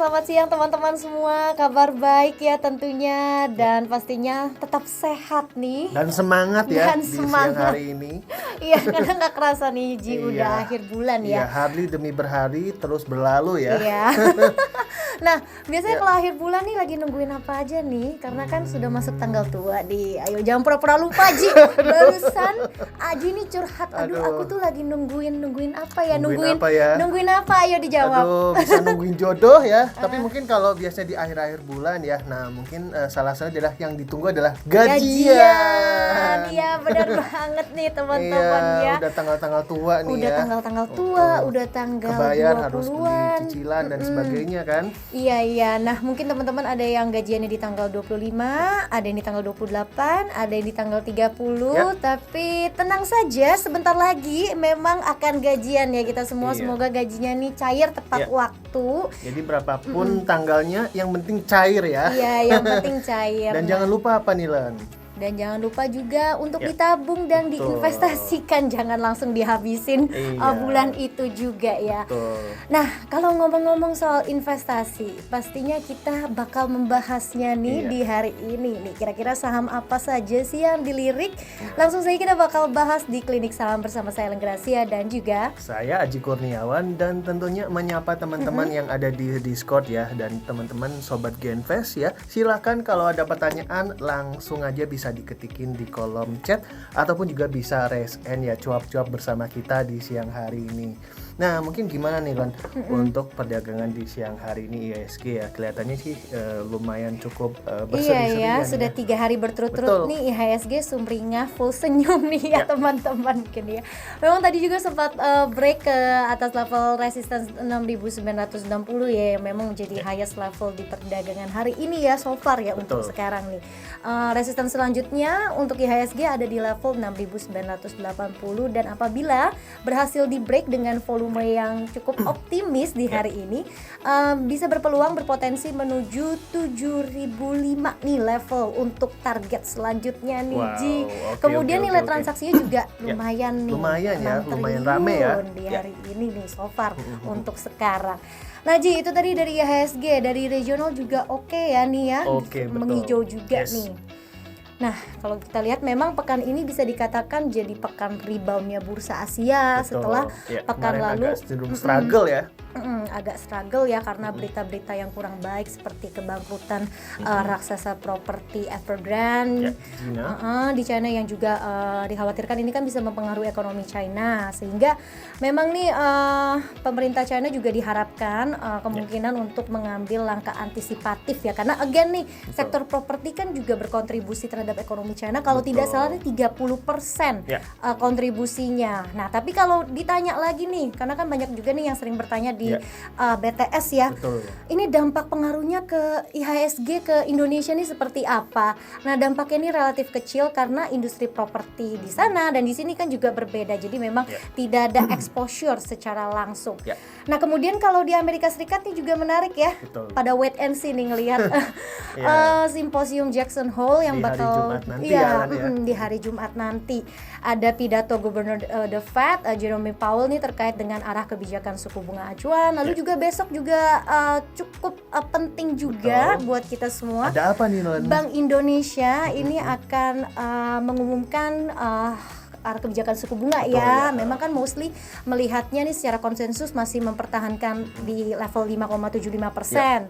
selamat siang teman-teman semua. Kabar baik ya tentunya dan pastinya tetap sehat nih. Dan semangat ya Dan di semangat. siang hari ini. Iya, karena nggak kerasa nih Ji, udah akhir bulan Iya, ya. hari demi berhari terus berlalu ya. Iya. Nah, biasanya kalau akhir bulan nih lagi nungguin apa aja nih? Karena kan sudah masuk tanggal tua nih. Ayo jangan pura-pura lupa Ji. Barusan Aji nih curhat. Aduh, Aduh. aku tuh lagi nungguin apa ya? Nungguin apa ya? Nungguin apa? Ayo dijawab. Aduh, bisa nungguin jodoh ya. Tapi mungkin kalau biasanya di akhir-akhir bulan ya. Nah, mungkin salah satu adalah yang ditunggu adalah gajian. Iya, benar banget nih teman-teman Iya, ya. udah tanggal-tanggal tua nih Udah ya. tanggal-tanggal tua, udah tanggal Kebayar harus beli 20-an. cicilan dan sebagainya kan. Iya. Nah, mungkin teman-teman ada yang gajiannya di tanggal 25, ada yang di tanggal 28, ada yang di tanggal 30. Ya. Tapi tenang saja, sebentar lagi memang akan gajian ya kita semua. Iya. Semoga gajinya nih cair tepat Ya. waktu. Jadi berapapun tanggalnya yang penting cair ya. Iya, yang penting cair. Dan jangan lupa apa nih Len? Dan jangan lupa juga untuk Ya. ditabung dan Betul. diinvestasikan, jangan langsung dihabisin Iya. bulan itu juga ya. Betul. Nah, kalau ngomong-ngomong soal investasi, pastinya kita bakal membahasnya nih Iya. di hari ini nih. Kira-kira saham apa saja sih yang dilirik? Langsung saja kita bakal bahas di Klinik Saham bersama saya Ellen Gracia dan juga Saya Aji Kurniawan dan tentunya menyapa teman-teman yang ada di Discord ya, dan teman-teman sobat Genvest ya. Silakan kalau ada pertanyaan langsung aja bisa diketikin di kolom chat ataupun juga bisa raise hand ya, cuap-cuap bersama kita di siang hari ini. Nah, mungkin gimana nih Lan untuk perdagangan di siang hari ini IHSG ya? Kelihatannya sih lumayan cukup berseri-serian iya ya, sudah 3 hari berturut-turut Betul. nih IHSG sumringah full senyum nih ya Ya. teman-teman mungkin ya. Memang tadi juga sempat break ke atas level resistance 6.960 ya, yang memang menjadi highest level di perdagangan hari ini ya so far ya. Betul. Untuk sekarang nih. Resistance selanjutnya untuk IHSG ada di level 6.980 dan apabila berhasil di break dengan volume yang cukup optimis di hari ini, bisa berpeluang berpotensi menuju 7.005 nih level untuk target selanjutnya nih Wow, Ji. oke, Kemudian oke, nilai oke. transaksinya juga lumayan nih, Lumayan ya, 6 lumayan rame ya. triliun di Ya. hari ini nih so far untuk sekarang. Nah Ji, itu tadi dari IHSG, dari regional juga oke ya nih ya, Oke, betul. menghijau juga Yes. nih. Nah, kalau kita lihat memang pekan ini bisa dikatakan jadi pekan reboundnya bursa Asia. Betul. Setelah Ya, pekan kemarin lalu agak cenderung struggle ya. agak struggle ya karena berita-berita yang kurang baik seperti kebangkrutan raksasa properti Evergrande Ya, Gina. di China yang juga dikhawatirkan ini kan bisa mempengaruhi ekonomi China, sehingga memang nih pemerintah China juga diharapkan kemungkinan untuk mengambil langkah antisipatif ya, karena again nih sektor properti kan juga berkontribusi terhadap ekonomi China kalau Betul. tidak salah nih 30% Ya. kontribusinya. Nah, tapi kalau ditanya lagi nih, karena kan banyak juga nih yang sering bertanya di Ya. BTS ya. Betul. Ini dampak pengaruhnya ke IHSG ke Indonesia nih seperti apa? Nah, dampaknya ini relatif kecil karena industri properti di sana dan di sini kan juga berbeda. Jadi memang Ya. tidak ada exposure secara langsung. Ya. Nah, kemudian kalau di Amerika Serikat nih juga menarik ya. Betul. Pada wait and see nih ngelihat Ya. simposium Jackson Hole yang Di hari bakal Jumat nanti ya, Lan, ya. di hari Jumat nanti ada pidato Gubernur The Fed Jerome Powell nih terkait dengan arah kebijakan suku bunga acuan. Lalu juga besok juga cukup penting juga Betul. buat kita semua. Ada apa nih Lan? Bank Indonesia ini akan mengumumkan arah kebijakan suku bunga Betul, ya. ya. Memang kan mostly melihatnya nih secara konsensus masih mempertahankan di level 5,75%.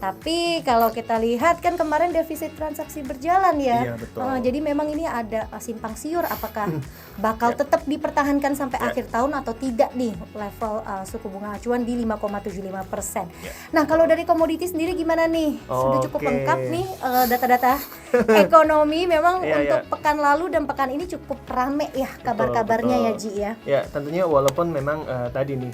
Tapi kalau kita lihat kan kemarin defisit transaksi berjalan ya. Iya, betul. Jadi memang ini ada simpang siur apakah bakal tetap dipertahankan sampai akhir tahun atau tidak nih level suku bunga acuan di 5,75%. Nah, kalau dari komoditi sendiri gimana nih? Sudah cukup Oke. lengkap nih data-data ekonomi. Memang Iya, untuk iya. pekan lalu dan pekan ini cukup rame ya kabar-kabarnya betul. ya Ji ya. Ya, tentunya walaupun memang tadi nih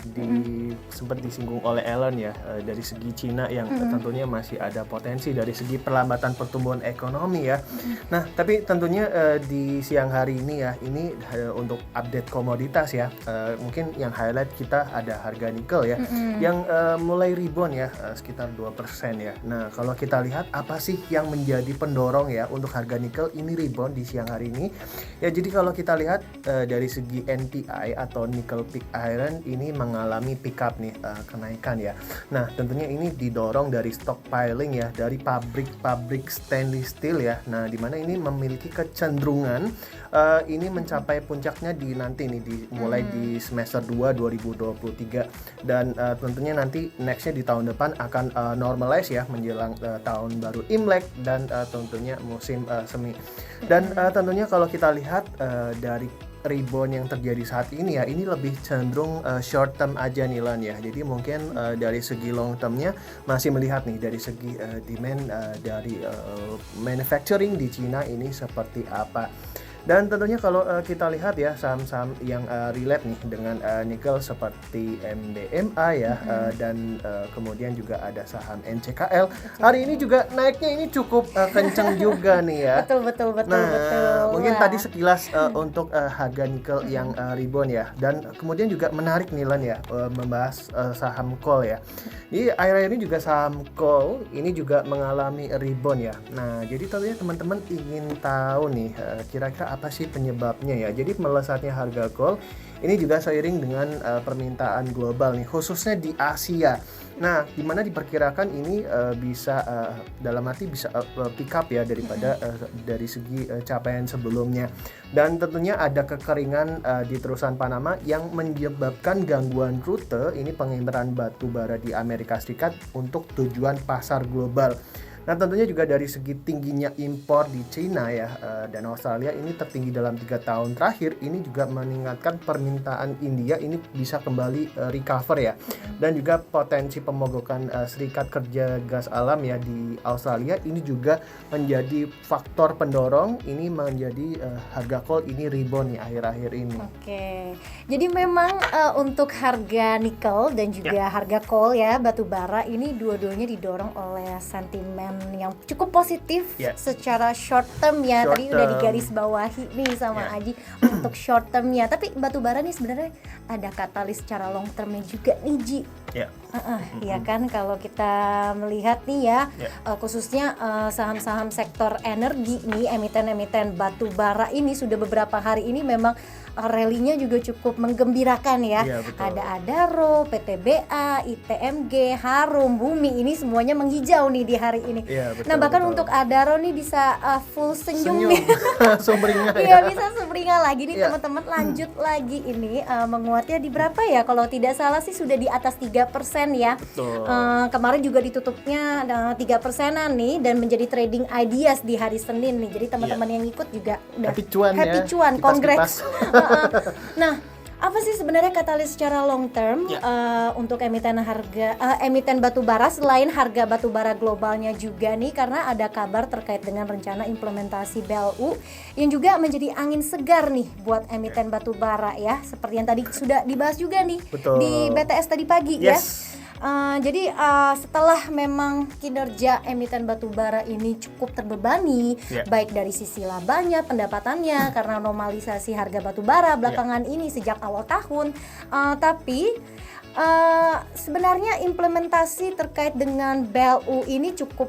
sempat disinggung oleh Ellen ya, dari segi Cina yang tentunya masih ada potensi dari segi perlambatan pertumbuhan ekonomi ya. Nah, tapi tentunya di siang hari ini ya, ini untuk update komoditas ya, mungkin yang highlight kita ada harga nikel ya, yang mulai rebound ya, sekitar 2% ya. Nah, kalau kita lihat apa sih yang menjadi pendorong ya untuk harga nikel ini rebound di siang hari ini? Ya, jadi kalau kita lihat lihat dari segi NPI atau nickel pig iron ini mengalami pick up nih, kenaikan ya. Nah, tentunya ini didorong dari stockpiling ya dari pabrik stainless steel ya. Nah, di mana ini memiliki kecenderungan ini mencapai puncaknya di nanti nih mulai di semester 2 2023 dan tentunya nanti nextnya di tahun depan akan normalize ya menjelang tahun baru Imlek dan tentunya musim semi. Dan tentunya kalau kita lihat dari rebound yang terjadi saat ini ya, ini lebih cenderung short term aja nih Lan ya. Jadi mungkin dari segi long termnya masih melihat nih dari segi demand dari manufacturing di Cina ini seperti apa. Dan tentunya kalau kita lihat ya saham-saham yang relate nih dengan nikel seperti MDMA ya dan kemudian juga ada saham NCKL. Hari ini juga naiknya ini cukup kenceng juga nih ya. Betul. Nah, mungkin Wah. tadi sekilas untuk harga nikel yang rebound ya. Dan kemudian juga menarik nih Lan ya membahas saham coal ya. Jadi akhir-akhir ini juga saham coal ini juga mengalami rebound ya. Nah, jadi tentunya teman-teman ingin tahu nih kira-kira apa sih penyebabnya ya. Jadi melesatnya harga coal ini juga seiring dengan permintaan global nih, khususnya di Asia. Nah, di mana diperkirakan ini bisa dalam arti bisa pick up ya daripada dari segi capaian sebelumnya. Dan tentunya ada kekeringan di terusan Panama yang menyebabkan gangguan rute ini pengimpanan batu bara di Amerika Serikat untuk tujuan pasar global. Nah, tentunya juga dari segi tingginya impor di China ya dan Australia ini tertinggi dalam 3 tahun terakhir, ini juga meningkatkan permintaan India ini bisa kembali recover ya. Dan juga potensi pemogokan serikat kerja gas alam ya di Australia ini juga menjadi faktor pendorong ini menjadi harga coal ini rebound nih akhir-akhir ini. Oke, jadi memang untuk harga nikel dan juga harga coal ya batu bara ini dua-duanya didorong oleh sentimen yang cukup positif secara short term ya. Tadi udah digarisbawahi nih sama Aji untuk short termnya. Tapi batu bara nih sebenarnya ada katalis secara long termnya juga nih Ji. Ya kan kalau kita melihat nih ya khususnya saham-saham sektor energi nih emiten-emiten batu bara ini sudah beberapa hari ini memang rally-nya juga cukup menggembirakan ya. Ada Adaro, PTBA, ITMG, Harum, Bumi ini semuanya menghijau nih di hari ini. Nah bahkan untuk Adaro nih bisa full senyum nih. Sumringah Iya bisa sumringah lagi nih teman-teman. Lanjut lagi ini menguatnya di berapa ya? Kalau tidak salah sih sudah di atas 3% ya. Kemarin juga ditutupnya 3%-an nih dan menjadi trading ideas di hari Senin nih. Jadi teman-teman yang ikut juga udah happy cuan, congrats. Nah, apa sih sebenarnya katalis secara long term untuk emiten batu bara selain harga batu bara globalnya juga nih, karena ada kabar terkait dengan rencana implementasi BLU yang juga menjadi angin segar nih buat emiten batu bara ya, seperti yang tadi sudah dibahas juga nih di BTS tadi pagi ya. Jadi setelah memang kinerja emiten batu bara ini cukup terbebani baik dari sisi labanya, pendapatannya karena normalisasi harga batu bara belakangan ini sejak awal tahun, tapi sebenarnya implementasi terkait dengan BLU ini cukup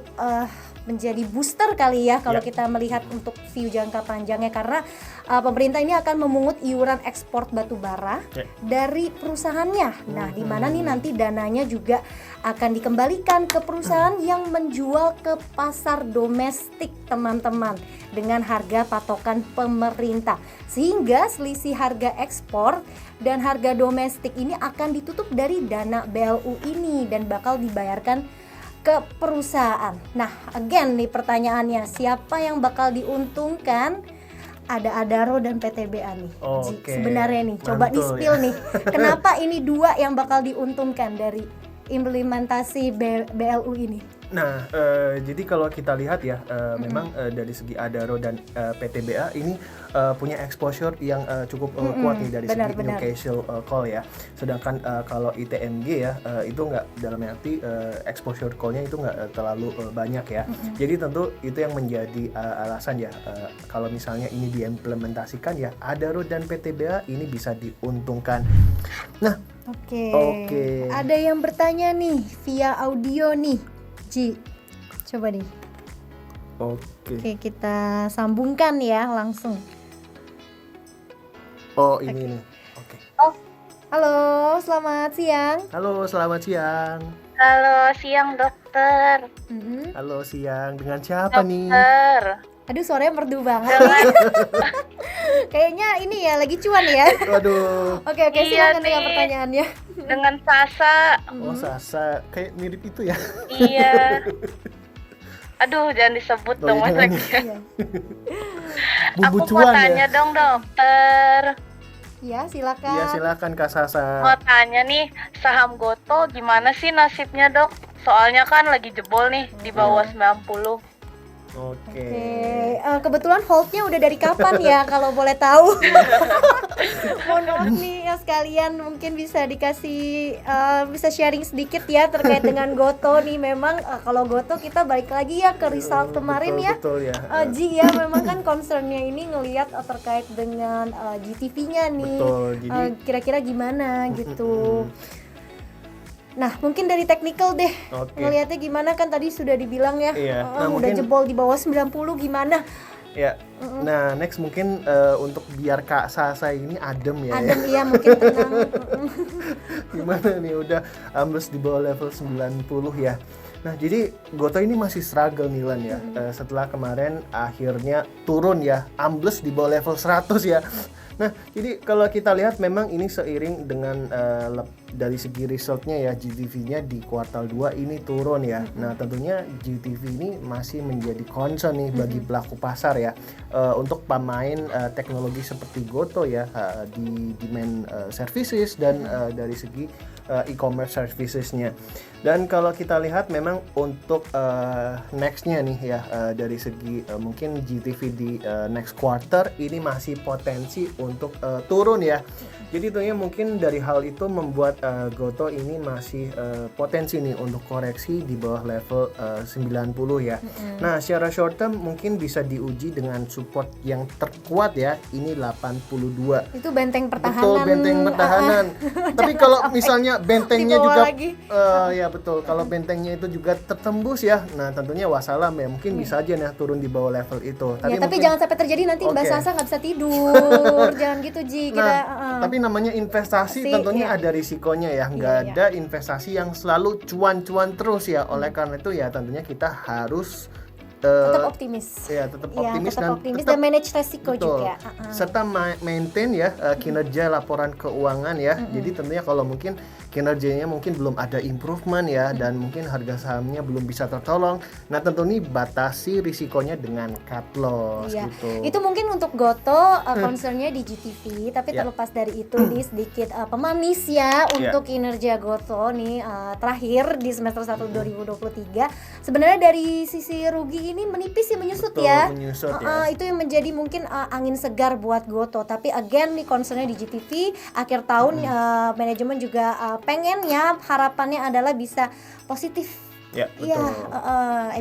menjadi booster kali ya kalau kita melihat untuk view jangka panjangnya, karena pemerintah ini akan memungut iuran ekspor batu bara dari perusahaannya. Nah, di mana nih nanti dananya juga akan dikembalikan ke perusahaan yang menjual ke pasar domestik teman-teman dengan harga patokan pemerintah, sehingga selisih harga ekspor dan harga domestik ini akan ditutup dari dana BLU ini dan bakal dibayarkan ke perusahaan. Nah, again nih pertanyaannya, siapa yang bakal diuntungkan? Ada Adaro dan PTBA nih. Sebenarnya nih, coba di-spill nih. Kenapa ini dua yang bakal diuntungkan dari implementasi BLU ini? Nah, jadi kalau kita lihat ya, memang dari segi Adaro dan PTBA ini punya exposure yang cukup kuat nih dari segi Newcastle coal ya. Sedangkan kalau ITMG ya, itu nggak, dalam arti exposure coalnya itu nggak terlalu banyak ya. Jadi tentu itu yang menjadi alasan ya, kalau misalnya ini diimplementasikan ya, Adaro dan PTBA ini bisa diuntungkan. Nah, Oke. Ada yang bertanya nih via audio nih. Ji, coba nih. Oke, kita sambungkan ya langsung. Oh, ini nih. Oke. Oh, Halo, selamat siang. Halo, selamat siang. halo siang dokter. Mhm. Halo, siang. Dengan siapa nih? Dokter. Aduh, suaranya merdu banget. Dengan Kayaknya ini ya lagi cuan ya. Waduh. Oke, Iya silakan dengan nih. pertanyaannya. dengan Sasa. Oh, Sasa. Kayak mirip itu ya. Iya. Aduh, jangan disebut Oh, dong Mas jangan. lagi. Iya. Bumbu Aku mau cuan tanya ya. dong dokter. Ya, silakan. Iya, silakan Kak Sasa. Mau tanya nih, saham Goto gimana sih nasibnya dok? Soalnya kan lagi jebol nih di bawah 90. Oke. Oke, kebetulan holdnya udah dari kapan ya kalau boleh tahu? Mohon maaf nih ya sekalian, mungkin bisa dikasih bisa sharing sedikit ya terkait dengan Goto nih. Memang kalau Goto kita balik lagi ya ke result kemarin ya. Betul ya. Ji ya, memang kan concernnya ini ngelihat terkait dengan GTV-nya nih. Betul. Jadi Kira-kira gimana gitu. Nah, mungkin dari technical deh. oke. Ngelihatnya gimana, kan tadi sudah dibilang ya. Iya. Udah Nah, mungkin- jebol di bawah 90 gimana? Ya. Nah, next mungkin untuk biar Kak Sasa ini adem ya. Adem iya, mungkin tenang. Gimana nih udah ambles di bawah level 90 ya. Nah, jadi Goto ini masih struggle nih Lan ya. Setelah kemarin akhirnya turun ya, ambles di bawah level 100 ya. Nah, jadi kalau kita lihat memang ini seiring dengan dari segi resultnya ya, GTV-nya di kuartal 2 ini turun ya. Nah, tentunya GTV ini masih menjadi concern nih bagi pelaku pasar ya, untuk pemain teknologi seperti Goto ya, di demand services dan dari segi e-commerce servicesnya. Dan kalau kita lihat memang untuk nextnya nih ya, dari segi mungkin GTV di next quarter ini masih potensi untuk turun ya. Jadi tentunya mungkin dari hal itu membuat Goto ini masih potensi nih untuk koreksi di bawah level 90 ya. Nah, secara short term mungkin bisa diuji dengan support yang terkuat ya, ini 82. Itu benteng pertahanan. Betul, benteng pertahanan. Tapi kalau misalnya bentengnya dibawa juga lagi. ya betul, kalau bentengnya itu juga tertembus ya, nah tentunya wassalam ya, mungkin bisa aja nih turun di bawah level itu. Ya, tapi mungkin- jangan sampai terjadi nanti Mbak Oke. Sasa nggak bisa tidur. Jangan gitu Ji, kita Nah, tapi namanya investasi tentunya iya. ada risikonya ya, nggak Iya. ada investasi yang selalu cuan-cuan terus ya. Oleh karena itu ya tentunya kita harus tetap optimis. ya tetap Iya, optimis tetap dan optimis tetap dan manage resiko betul. juga. Serta maintain ya kinerja laporan keuangan ya. Jadi tentunya kalau mungkin kinerjanya mungkin belum ada improvement ya, dan mungkin harga sahamnya belum bisa tertolong. Nah, tentu nih batasi risikonya dengan cut loss Iya, gitu. itu mungkin untuk Goto concernnya di GTV, tapi Ya. terlepas dari itu nih sedikit pemanis ya untuk kinerja Goto nih terakhir di semester 1 2023. Sebenarnya dari sisi rugi ini menipis sih, menyusut Betul, ya. menyusut ya. Itu yang menjadi mungkin angin segar buat Goto. Tapi again nih concernnya di GTV akhir tahun manajemen juga pengennya, harapannya adalah bisa positif. Ya, Iya, betul.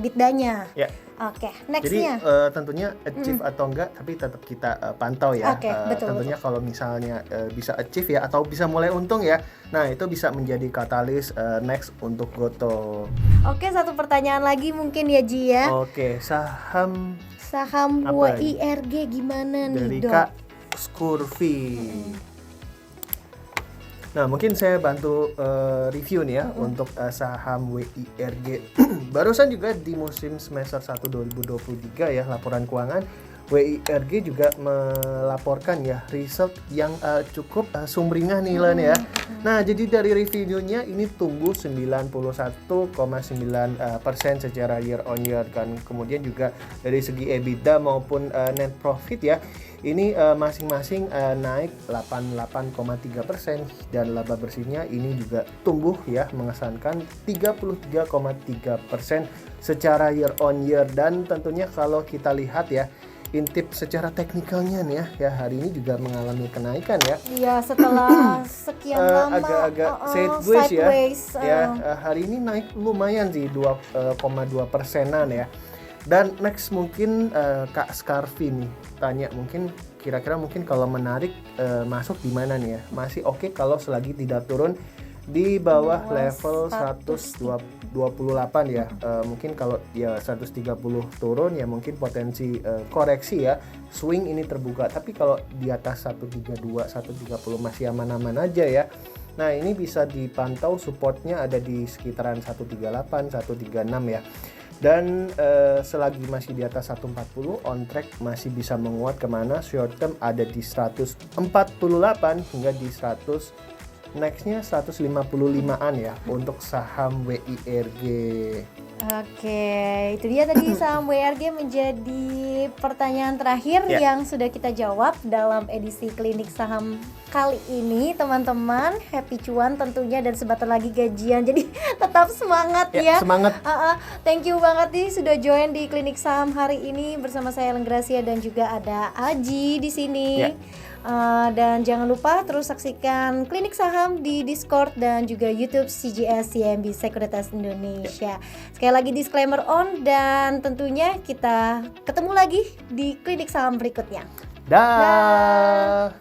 EBITDA-nya. Ya. Oke, Jadi next-nya. tentunya achieve atau enggak, tapi tetap kita pantau ya. Oke, betul, Tentunya kalau misalnya bisa achieve ya, atau bisa mulai untung ya, nah itu bisa menjadi katalis next untuk Goto. Oke, satu pertanyaan lagi mungkin ya Ji ya. Oke, saham Saham Apa WIRG gimana dari nih dok? Kak Skurvi. Nah, mungkin saya bantu review nih ya untuk saham WIRG. Barusan juga di musim semester 1 2023 ya, laporan keuangan WIRG juga melaporkan ya result yang cukup sumringah nih Lan ya. Nah, jadi dari reviewnya ini tumbuh 91,9% secara year on year kan. Kemudian juga dari segi EBITDA maupun net profit ya, ini masing-masing naik 88,3%, dan laba bersihnya ini juga tumbuh ya, mengesankan 33,3% secara year on year. Dan tentunya kalau kita lihat ya, intip secara teknikalnya nih ya hari ini juga mengalami kenaikan ya. Iya, setelah sekian lama Agak-agak sideways ya. sideways, Hari ini naik lumayan sih 2,2%-an ya. Dan next mungkin Kak Skarvi nih tanya, mungkin kira-kira mungkin kalau menarik masuk di mana nih ya? Masih oke kalau selagi tidak turun di bawah Bawah level 128 ya. Mungkin kalau ya 130 turun ya mungkin potensi koreksi ya, swing ini terbuka. Tapi kalau di atas 132 130 masih aman-aman aja ya. Nah, ini bisa dipantau supportnya ada di sekitaran 138 136 ya. Dan selagi masih di atas 140, on track masih bisa menguat kemana. Short term ada di 148 hingga di 100, nextnya 155an ya untuk saham WIRG. Oke, itu dia tadi saham WRG menjadi pertanyaan terakhir yang sudah kita jawab dalam edisi Klinik Saham kali ini, teman-teman. Happy cuan tentunya dan sebentar lagi gajian, jadi tetap semangat ya. Semangat. Thank you banget nih sudah join di Klinik Saham hari ini bersama saya Ellen Gracia dan juga ada Aji di sini. Dan jangan lupa terus saksikan Klinik Saham di Discord dan juga YouTube CGS CIMB Sekuritas Indonesia. Sekali lagi disclaimer on, dan tentunya kita ketemu lagi di Klinik Saham berikutnya. Dah.